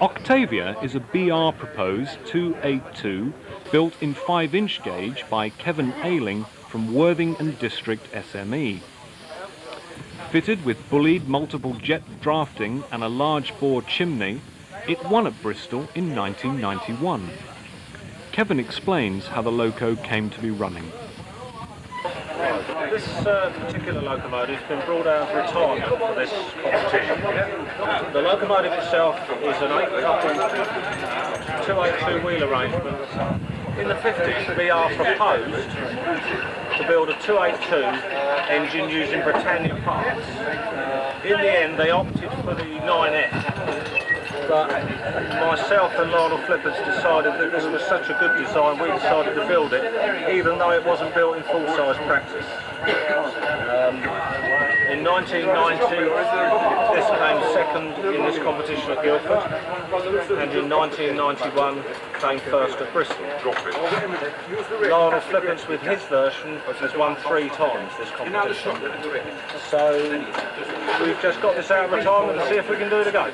Octavia is a BR proposed 282 built in 5-inch gauge by Kevan Ayling from Worthing and District SME. Fitted with bullied multiple jet drafting and a large bore chimney, it won at Bristol in 1991. Kevan explains how the loco came to be running. This particular locomotive has been brought out of retirement for this competition. The locomotive itself is an 8-coupled 282 wheel arrangement. In the 50s, BR proposed to build a 282 engine using Britannia parts. In the end, they opted for the 9F. But myself and Lionel Flippers decided that this was such a good design, we decided to build it, even though it wasn't built in full-size practice. In 1990, this came second in this competition at Guildford, and in 1991 came first at Bristol. Lionel Flippers, with his version, has won 3 times this competition. So we've just got this out of retirement and see if we can do it again.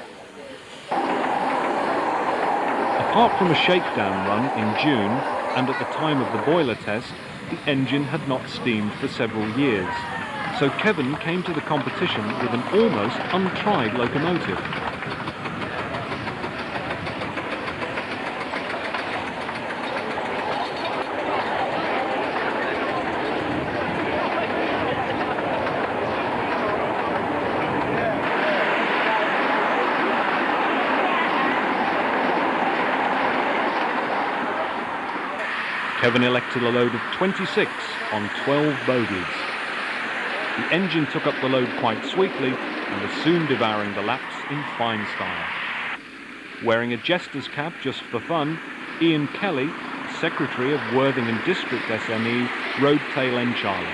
Apart from a shakedown run in June, and at the time of the boiler test, the engine had not steamed for several years. So Kevan came to the competition with an almost untried locomotive. Kevan elected a load of 26 on 12 bogies. The engine took up the load quite sweetly and was soon devouring the laps in fine style. Wearing a jester's cap just for fun, Ian Kelly, Secretary of Worthing and District SME, rode tail end Charlie.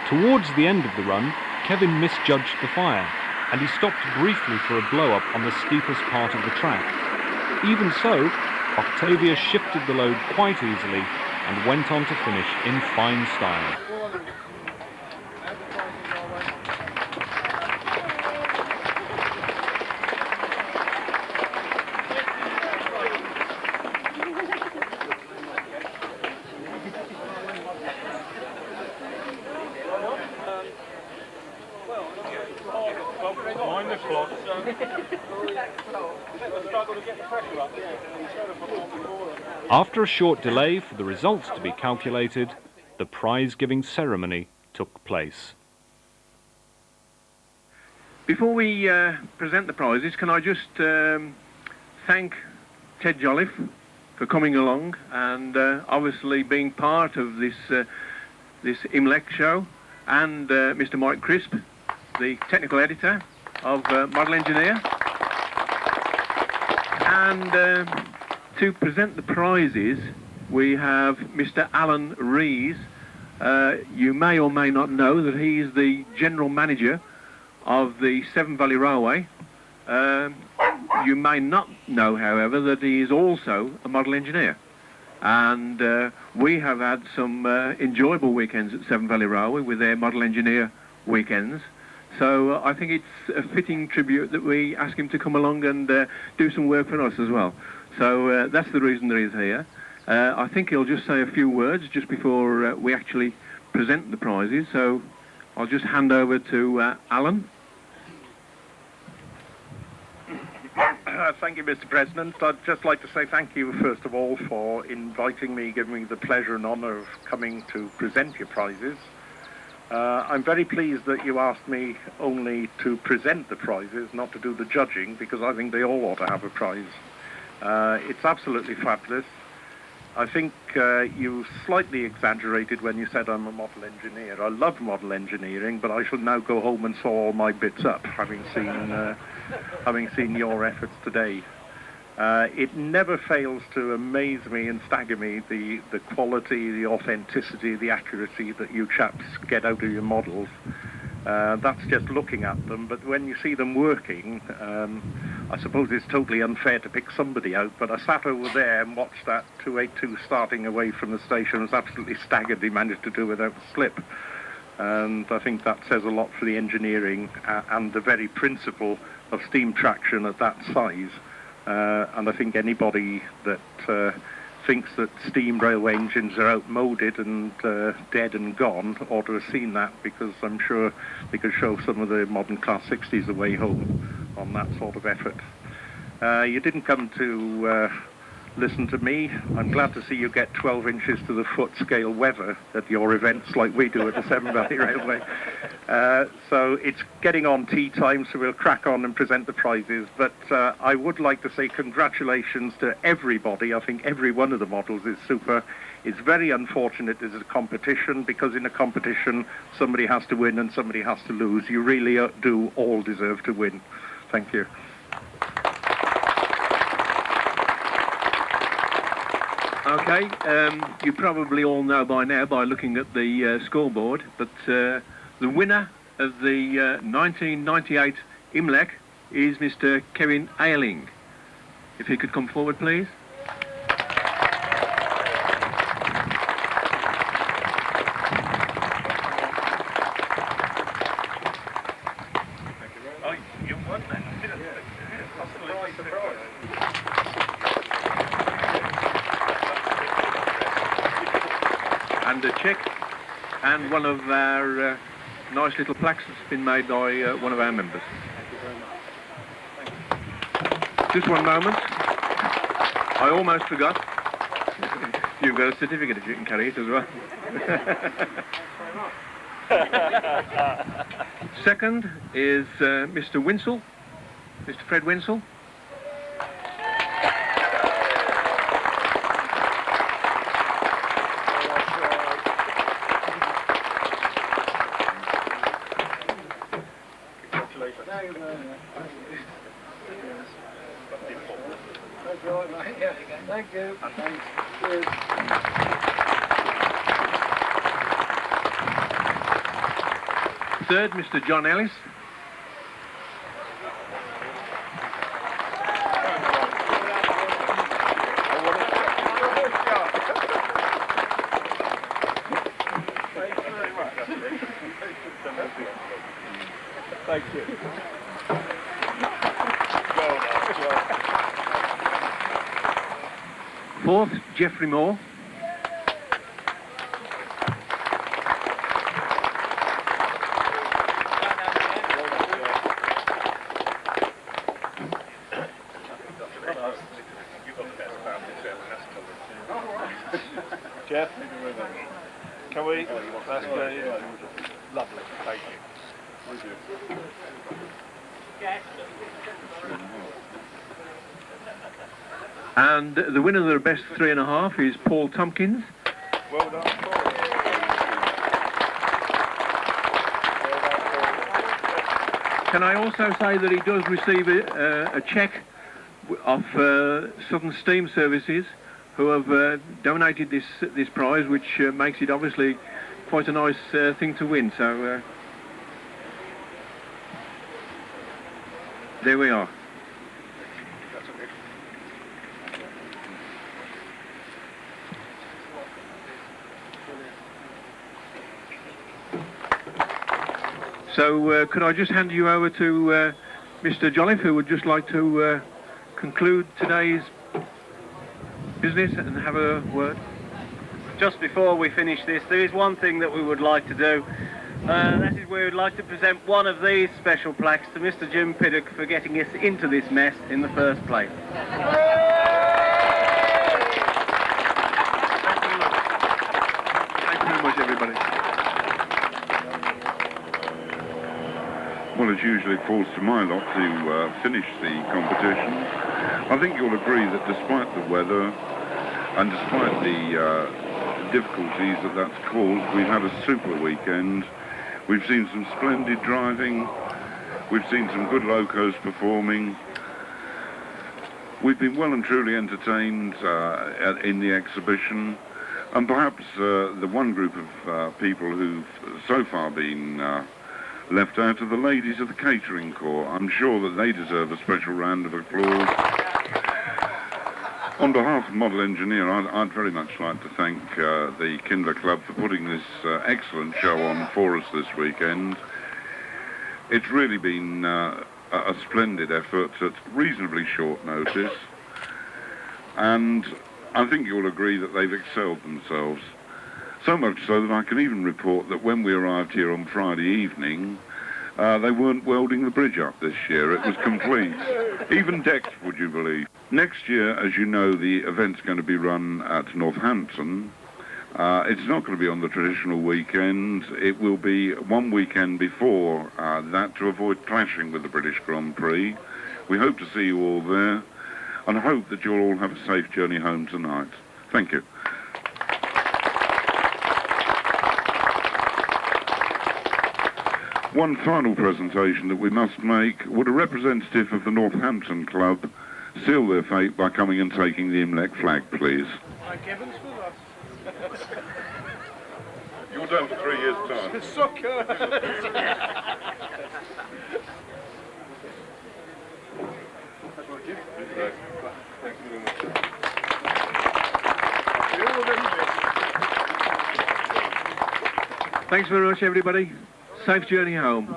Towards the end of the run, Kevan misjudged the fire, and he stopped briefly for a blow-up on the steepest part of the track. Even so, Octavia shifted the load quite easily and went on to finish in fine style. After a short delay for the results to be calculated, the prize-giving ceremony took place. Before we present the prizes, can I just thank Ted Jolliffe for coming along and obviously being part of this IMLEC show, and Mr. Mike Crisp, the technical editor of Model Engineer. And to present the prizes, we have Mr. Alan Rees. You may or may not know that he is the General Manager of the Severn Valley Railway. You may not know, however, that he is also a model engineer. And we have had some enjoyable weekends at Severn Valley Railway with their model engineer weekends. So I think it's a fitting tribute that we ask him to come along and do some work for us as well. So that's the reason that he's here. I think he'll just say a few words just before we actually present the prizes. So I'll just hand over to Alan. Thank you, Mr. President. I'd just like to say thank you, first of all, for inviting me, giving me the pleasure and honour of coming to present your prizes. I'm very pleased that you asked me only to present the prizes, not to do the judging, because I think they all ought to have a prize. It's absolutely fabulous. I think you slightly exaggerated when you said I'm a model engineer. I love model engineering, but I shall now go home and saw all my bits up, having seen your efforts today. It never fails to amaze me and stagger me, the quality, the authenticity, the accuracy that you chaps get out of your models. That's just looking at them, but when you see them working, I suppose it's totally unfair to pick somebody out, but I sat over there and watched that 282 starting away from the station. I was absolutely staggered he managed to do without a slip. And I think that says a lot for the engineering and the very principle of steam traction at that size. And I think anybody that thinks that steam railway engines are outmoded and dead and gone ought to have seen that, because I'm sure they could show some of the modern Class 60s the way home on that sort of effort. You didn't come to listen to me. I'm glad to see you get 12 inches to the foot scale weather at your events like we do at the Severn Valley Railway. So it's getting on tea time, so we'll crack on and present the prizes. But I would like to say congratulations to everybody. I think every one of the models is super. It's very unfortunate there's a competition, because in a competition somebody has to win and somebody has to lose. You really do all deserve to win. Thank you. Okay, you probably all know by now by looking at the scoreboard, but the winner of the 1998 IMLEC is Mr. Kevan Ayling. If he could come forward, please. And a cheque and one of our nice little plaques that's been made by one of our members. Just one moment. I almost forgot. You've got a certificate if you can carry it as well. Second is Mr. Winsall, Mr. Fred Winsall. Thank you. Third, Mr. John Ellis. Thank you. Fourth, Geoffrey Moore. Jeff, can we? That's great. Lovely. Thank you. And the winner of the best 3.5 is Paul Tompkins. Well done, Paul. Can I also say that he does receive a cheque of Southern Steam Services, who have donated this prize, which makes it obviously quite a nice thing to win. So there we are. So could I just hand you over to Mr. Jolliffe, who would just like to conclude today's business and have a word? Just before we finish this, there is one thing that we would like to do. That is, we would like to present one of these special plaques to Mr. Jim Piddock for getting us into this mess in the first place. Thank you very much, everybody. Well, as usually, it falls to my lot to finish the competition. I think you'll agree that despite the weather and despite the difficulties that's caused, we've had a super weekend. We've seen some splendid driving. We've seen some good locos performing. We've been well and truly entertained in the exhibition. And perhaps the one group of people who've so far been left out are the ladies of the catering corps. I'm sure that they deserve a special round of applause. On behalf of Model Engineer, I'd very much like to thank the Kinver Club for putting this excellent show on for us this weekend. It's really been a splendid effort at reasonably short notice, and I think you'll agree that they've excelled themselves. So much so that I can even report that when we arrived here on Friday evening, they weren't welding the bridge up this year. It was complete. Even decked, would you believe. Next year, as you know, the event's going to be run at Northampton. It's not going to be on the traditional weekend. It will be one weekend before that to avoid clashing with the British Grand Prix. We hope to see you all there, and I hope that you'll all have a safe journey home tonight. Thank you. One final presentation that we must make. Would a representative of the Northampton Club seal their fate by coming and taking the IMLEC flag, please? Kevin's with us. You're done for 3 years' time. Soccer! Thanks very much, everybody. Safe journey home.